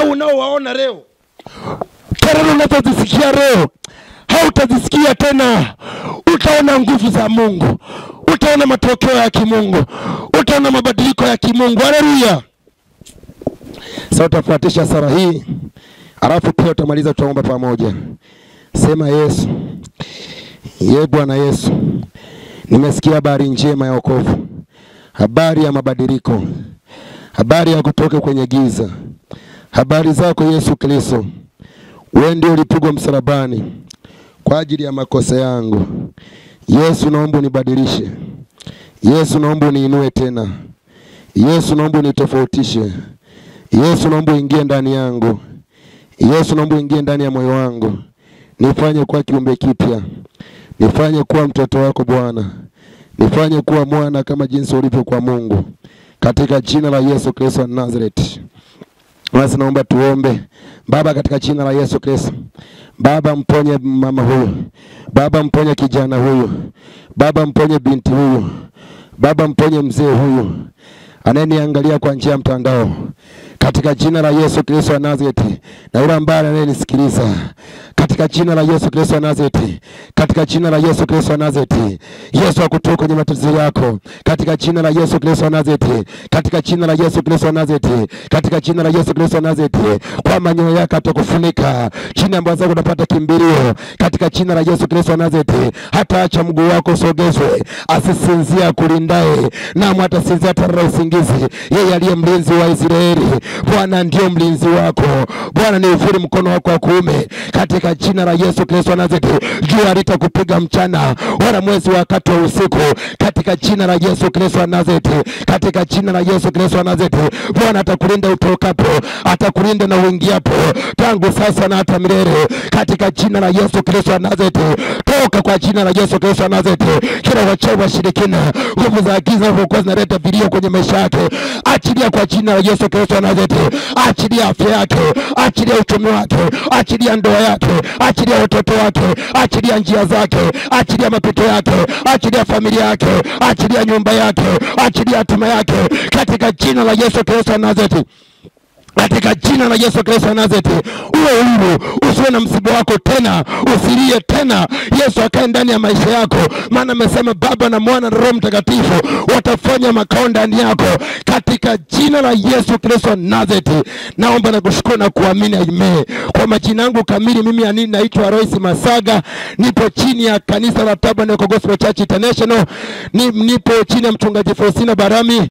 hao unaowaona leo, kelele unazozisikia leo, hautazisikia tena. Utaona nguvu za Mungu, utaona matokeo ya kimungu, utaona mabadiliko ya kimungu. Haleluya. Sasa utafuatisha sala hii, alafu pia utamaliza, tutaomba pamoja. Sema: Yesu, Bwana Yesu, nimesikia habari njema ya wokovu, habari ya mabadiliko, habari ya kutoka kwenye giza, habari zako Yesu Kristo. Wewe ndio ulipigwa msalabani kwa ajili ya makosa yangu. Yesu, naomba unibadilishe. Yesu, naomba uniinue tena. Yesu, naomba unitofautishe. Yesu, naomba uingie ndani yangu. Yesu, naomba uingie ndani ya moyo wangu. Nifanye kuwa kiumbe kipya. Nifanye kuwa mtoto wako Bwana. Nifanye kuwa mwana kama jinsi ulivyo kwa Mungu. Katika jina la Yesu Kristo wa Nazareti. Basi naomba tuombe. Baba, katika jina la Yesu Kristo. Baba, mponye mama huyu. Baba, mponye kijana huyu. Baba, mponye binti huyu. Baba, mponye mzee huyu anayeniangalia kwa njia ya mtandao. Katika jina la Yesu Kristo wa Nazareti. Na yule ambaye anayenisikiliza, katika jina la Yesu Kristo wa Nazareti. Katika jina la Yesu Kristo wa Nazareti. Yesu akutoe kwenye matatizo yako. Katika jina la Yesu Kristo wa Nazareti. Katika jina la Yesu Kristo wa Nazareti. Katika jina la Yesu Kristo wa Nazareti. Kwa manyoya yake atakufunika. Chini ambazo unapata kimbilio. Katika jina la Yesu Kristo wa Nazareti. Hata acha mguu wako usogezwe. Asisinzia kulindae. Na hatasinzia hata usingizi. Yeye aliye mlinzi wa Israeli. Bwana ndio mlinzi wako. Bwana ni ufuri mkono wako wa kuume. Katika jina la Yesu Kristo wa Nazareti. Jua litakupiga mchana wala mwezi wakati wa usiku. Katika jina la Yesu Kristo wa Nazareti. Katika jina la Yesu Kristo wa Nazareti. Bwana atakulinda utokapo, atakulinda na uingiapo, tangu sasa na hata milele. Katika jina la Yesu Kristo wa Nazareti. Toka kwa jina la Yesu Kristo wa Nazareti. Kila wachawi washirikina, nguvu za giza zinazokuwa zinaleta vilio kwenye maisha yake, achilia kwa jina la Yesu Kristo wa Nazareti. Achilia afya yake, achilia uchumi wake, achilia ndoa yake, achilia watoto wake, achilia njia zake, achilia mapito yake, achilia familia yake, achilia nyumba yake, achilia hatima yake, katika jina la Yesu Kristo wa Nazareti. Katika jina la Yesu Kristo wa Nazareti. Uwe huru, usiwe na msiba wako tena, usilie tena. Yesu akae ndani ya maisha yako, maana amesema Baba na Mwana na Roho Mtakatifu watafanya makao ndani yako. Katika jina la Yesu Kristo wa Nazareti. Naomba na kushukuru na kuamini. Amen. Kwa majina yangu kamili, mimi naitwa Royce Masaga. Nipo chini ya kanisa la Tabernacle Gospel Church International. Nipo chini ya mchungaji Faustina Barami.